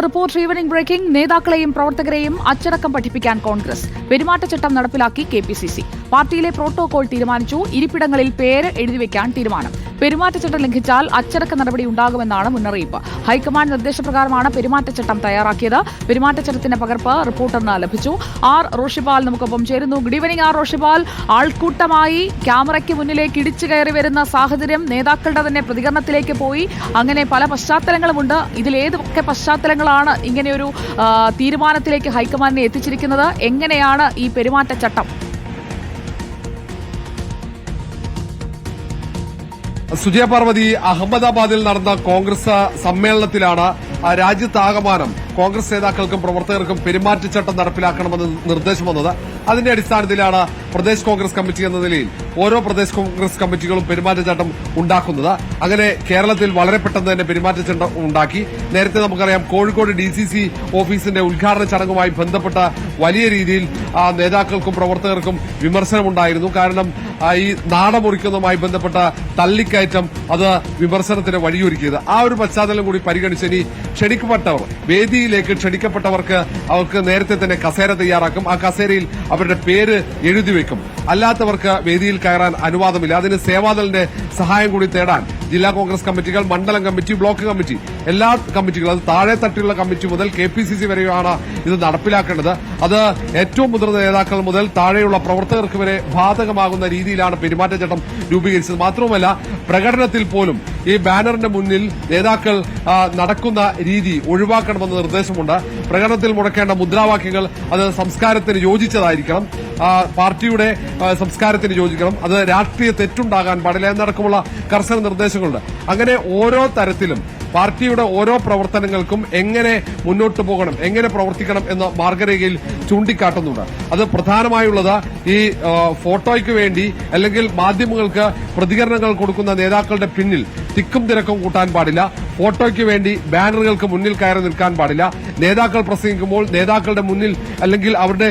Report evening breaking. നേതാക്കളെയും പ്രവർത്തകരെയും അച്ചടക്കം പഠിപ്പിക്കാൻ കോൺഗ്രസ്. പെരുമാറ്റച്ചട്ടം നടപ്പിലാക്കി കെപിസിസി. പാർട്ടിയിലെ പ്രോട്ടോകോൾ തീരുമാനിച്ചു. ഇരിപ്പിടങ്ങളിൽ പേര് എഴുതിവെക്കാൻ തീരുമാനം. പെരുമാറ്റച്ചട്ടം ലംഘിച്ചാൽ അച്ചടക്ക നടപടി ഉണ്ടാകുമെന്നാണ് മുന്നറിയിപ്പ്. ഹൈക്കമാൻഡ് നിർദ്ദേശപ്രകാരമാണ് പെരുമാറ്റച്ചട്ടം തയ്യാറാക്കിയത്. പെരുമാറ്റച്ചട്ടത്തിന്റെ പകർപ്പ് റിപ്പോർട്ടറിന് ലഭിച്ചു. ആർ റോഷിപാൽ നമുക്കൊപ്പം ചേരുന്നു. Good evening R Roshipal. ആൾക്കൂട്ടമായി ക്യാമറയ്ക്ക് മുന്നിലേക്ക് ഇടിച്ചു കയറി വരുന്ന സാഹചര്യം, നേതാക്കളുടെ തന്നെ പ്രതികരണത്തിലേക്ക് പോയി, അങ്ങനെ പല പശ്ചാത്തലങ്ങളുമുണ്ട്. ഇതിലേതൊക്കെ പശ്ചാത്തലങ്ങളാണ് ഇങ്ങനെയൊരു തീരുമാനത്തിലേക്ക് ഹൈക്കമാൻഡിനെ എത്തിച്ചിരിക്കുന്നത്? എങ്ങനെയാണ് ഈ പെരുമാറ്റച്ചട്ടം? സുജയ പാർവതി, അഹമ്മദാബാദിൽ നടന്ന കോൺഗ്രസ് സമ്മേളനത്തിലാണ് രാജ്യത്താകമാനം കോൺഗ്രസ് നേതാക്കൾക്കും പ്രവർത്തകർക്കും പെരുമാറ്റച്ചട്ടം നടപ്പിലാക്കണമെന്ന് നിർദ്ദേശം വന്നത്. അതിന്റെ അടിസ്ഥാനത്തിലാണ് പ്രദേശ് കോൺഗ്രസ് കമ്മിറ്റി എന്ന നിലയിൽ ഓരോ പ്രദേശ് കോൺഗ്രസ് കമ്മിറ്റികളും പെരുമാറ്റച്ചട്ടം ഉണ്ടാക്കുന്നത്. അങ്ങനെ കേരളത്തിൽ വളരെ പെട്ടെന്ന് തന്നെ പെരുമാറ്റച്ചട്ടം ഉണ്ടാക്കി. നേരത്തെ നമുക്കറിയാം, കോഴിക്കോട് DCC ഓഫീസിന്റെ ഉദ്ഘാടന ചടങ്ങുമായി ബന്ധപ്പെട്ട വലിയ രീതിയിൽ നേതാക്കൾക്കും പ്രവർത്തകർക്കും വിമർശനമുണ്ടായിരുന്നു. കാരണം ഈ നാടമുറിക്കുന്നതുമായി ബന്ധപ്പെട്ട തള്ളിക്കയറ്റം അത് വിമർശനത്തിന് വഴിയൊരുക്കിയത്. ആ ഒരു പശ്ചാത്തലം കൂടി പരിഗണിച്ച് ഇനി ക്ഷണിക്കപ്പെട്ടവർ, വേദിയിലേക്ക് ക്ഷണിക്കപ്പെട്ടവർക്ക് അവർക്ക് നേരത്തെ തന്നെ കസേര തയ്യാറാക്കും. ആ കസേരയിൽ അവരുടെ പേര് എഴുതി വെക്കും. അല്ലാത്തവർക്ക് വേദിയിൽ കയറാൻ അനുവാദമില്ല. അതിന് സേവാദളിന്റെ സഹായം കൂടി തേടാൻ ജില്ലാ കോൺഗ്രസ് കമ്മിറ്റികൾ, മണ്ഡലം കമ്മിറ്റി, ബ്ലോക്ക് കമ്മിറ്റി, എല്ലാ കമ്മിറ്റികളും, അത് താഴെ തട്ടിലുള്ള കമ്മിറ്റി മുതൽ KPCC വരെയാണ് ഇത് നടപ്പിലാക്കേണ്ടത്. അത് ഏറ്റവും മുതിർന്ന നേതാക്കൾ മുതൽ താഴെയുള്ള പ്രവർത്തകർക്ക് വരെ ബാധകമാകുന്ന രീതിയിലാണ് പെരുമാറ്റച്ചട്ടം രൂപീകരിച്ചത്. മാത്രവുമല്ല, പ്രകടനത്തിൽ പോലും ഈ ബാനറിന്റെ മുന്നിൽ നേതാക്കൾ നടക്കുന്ന രീതി ഒഴിവാക്കണമെന്ന നിർദ്ദേശമുണ്ട്. പ്രകടനത്തിൽ മുടക്കേണ്ട മുദ്രാവാക്യങ്ങൾ അത് സംസ്കാരത്തിന് യോജിച്ചതായിരിക്കണം, പാർട്ടിയുടെ സംസ്കാരത്തിന് യോജിക്കണം, അത് രാഷ്ട്രീയ തെറ്റുണ്ടാകാൻ പാടില്ല എന്നടക്കമുള്ള കർശന നിർദ്ദേശങ്ങളുണ്ട്. അങ്ങനെ ഓരോ തരത്തിലും പാർട്ടിയുടെ ഓരോ പ്രവർത്തനങ്ങൾക്കും എങ്ങനെ മുന്നോട്ട് പോകണം, എങ്ങനെ പ്രവർത്തിക്കണം എന്ന മാർഗരേഖയിൽ ചൂണ്ടിക്കാട്ടുന്നുണ്ട്. അത് പ്രധാനമായുള്ളത് ഈ ഫോട്ടോയ്ക്ക് വേണ്ടി അല്ലെങ്കിൽ മാധ്യമങ്ങൾക്ക് പ്രതികരണങ്ങൾ കൊടുക്കുന്ന നേതാക്കളുടെ പിന്നിൽ തിക്കും തിരക്കും കൂട്ടാൻ പാടില്ല. ഫോട്ടോയ്ക്ക് വേണ്ടി ബാനറുകൾക്ക് മുന്നിൽ കയറി നിൽക്കാൻ പാടില്ല. നേതാക്കൾ പ്രസംഗിക്കുമ്പോൾ നേതാക്കളുടെ മുന്നിൽ അല്ലെങ്കിൽ അവരുടെ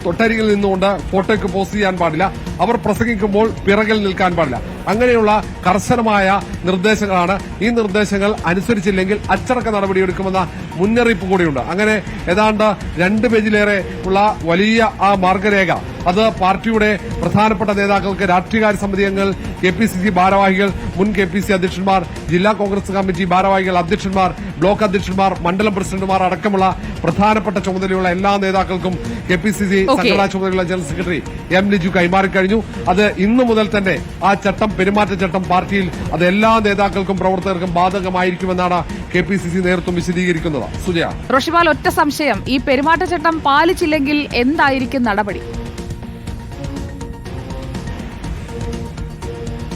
തൊട്ടരികിൽ നിന്നുകൊണ്ട് ഫോട്ടോയ്ക്ക് പോസ്റ്റ് ചെയ്യാൻ പാടില്ല. അവർ പ്രസംഗിക്കുമ്പോൾ പിറകിൽ നിൽക്കാൻ പാടില്ല. അങ്ങനെയുള്ള കർശനമായ നിർദ്ദേശങ്ങളാണ്. ഈ നിർദ്ദേശങ്ങൾ അനുസരിച്ചില്ലെങ്കിൽ അച്ചടക്ക നടപടിയെടുക്കുമെന്ന മുന്നറിയിപ്പ് കൂടിയുണ്ട്. അങ്ങനെ ഏതാണ്ട് 2 പേജിലേറെ ഉള്ള വലിയ ആ മാർഗരേഖ അത് പാർട്ടിയുടെ പ്രധാനപ്പെട്ട നേതാക്കൾക്ക്, രാഷ്ട്രീയകാര്യ സമിതി അംഗങ്ങൾ, KPCC ഭാരവാഹികൾ, മുൻ KPCC അധ്യക്ഷന്മാർ, ജില്ലാ കോൺഗ്രസ് കമ്മിറ്റി ഭാരവാഹികൾ, അധ്യക്ഷന്മാർ, ബ്ലോക്ക് അധ്യക്ഷന്മാർ, മണ്ഡലം പ്രസിഡന്റുമാർ അടക്കമുള്ള പ്രധാനപ്പെട്ട ചുമതലയുള്ള എല്ലാ നേതാക്കൾക്കും KPCC സംഘടനാ ചുമതലയുള്ള ജനറൽ സെക്രട്ടറി M. ലിജു കൈമാറിക്കഴിഞ്ഞു. അത് ഇന്നു മുതൽ തന്നെ ആ ചട്ടം, പെരുമാറ്റച്ചട്ടം പാർട്ടിയിൽ അത് എല്ലാ നേതാക്കൾക്കും പ്രവർത്തകർക്കും ബാധകമായിരിക്കുമെന്നാണ് KPCC നേതൃത്വം വിശദീകരിക്കുന്നത്. സുജയ, റോഷിപാൽ, ഒറ്റ സംശയം, ഈ പെരുമാറ്റച്ചട്ടം പാലിച്ചില്ലെങ്കിൽ എന്തായിരിക്കും നടപടി?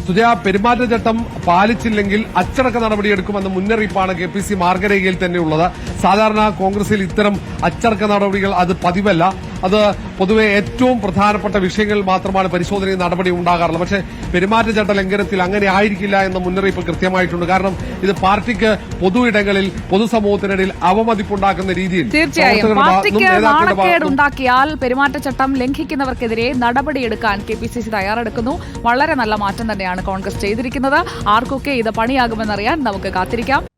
സുജയ, പെരുമാറ്റച്ചട്ടം പാലിച്ചില്ലെങ്കിൽ അച്ചടക്ക നടപടിയെടുക്കുമെന്ന മുന്നറിയിപ്പാണ് KPCC മാർഗരേഖയിൽ തന്നെയുള്ളത്. സാധാരണ കോൺഗ്രസിൽ ഇത്തരം അച്ചടക്ക നടപടികൾ അത് പതിവല്ല. അത് പൊതുവെ ഏറ്റവും പ്രധാനപ്പെട്ട വിഷയങ്ങളിൽ മാത്രമാണ് പരിശോധനയും നടപടി ഉണ്ടാകാറുള്ളത്. പക്ഷേ പെരുമാറ്റച്ചട്ട ലംഘനത്തിൽ അങ്ങനെ ആയിരിക്കില്ല എന്ന മുന്നറിയിപ്പ് കൃത്യമായിട്ടുണ്ട്. കാരണം ഇത് പാർട്ടിക്ക് പൊതു ഇടങ്ങളിൽ, പൊതുസമൂഹത്തിനിടയിൽ അവമതിപ്പുണ്ടാക്കുന്ന രീതിയിൽ തീർച്ചയായും പാർട്ടിക്ക് നാണക്കേട് ഉണ്ടാക്കിയാൽ പെരുമാറ്റച്ചട്ടം ലംഘിക്കുന്നവർക്കെതിരെ നടപടിയെടുക്കാൻ KPCC തയ്യാറെടുക്കുന്നു. വളരെ നല്ല മാറ്റം തന്നെയാണ് കോൺഗ്രസ് ചെയ്തിരിക്കുന്നത്. ആർക്കൊക്കെ ഇത് പണിയാകുമെന്നറിയാൻ നമുക്ക് കാത്തിരിക്കാം.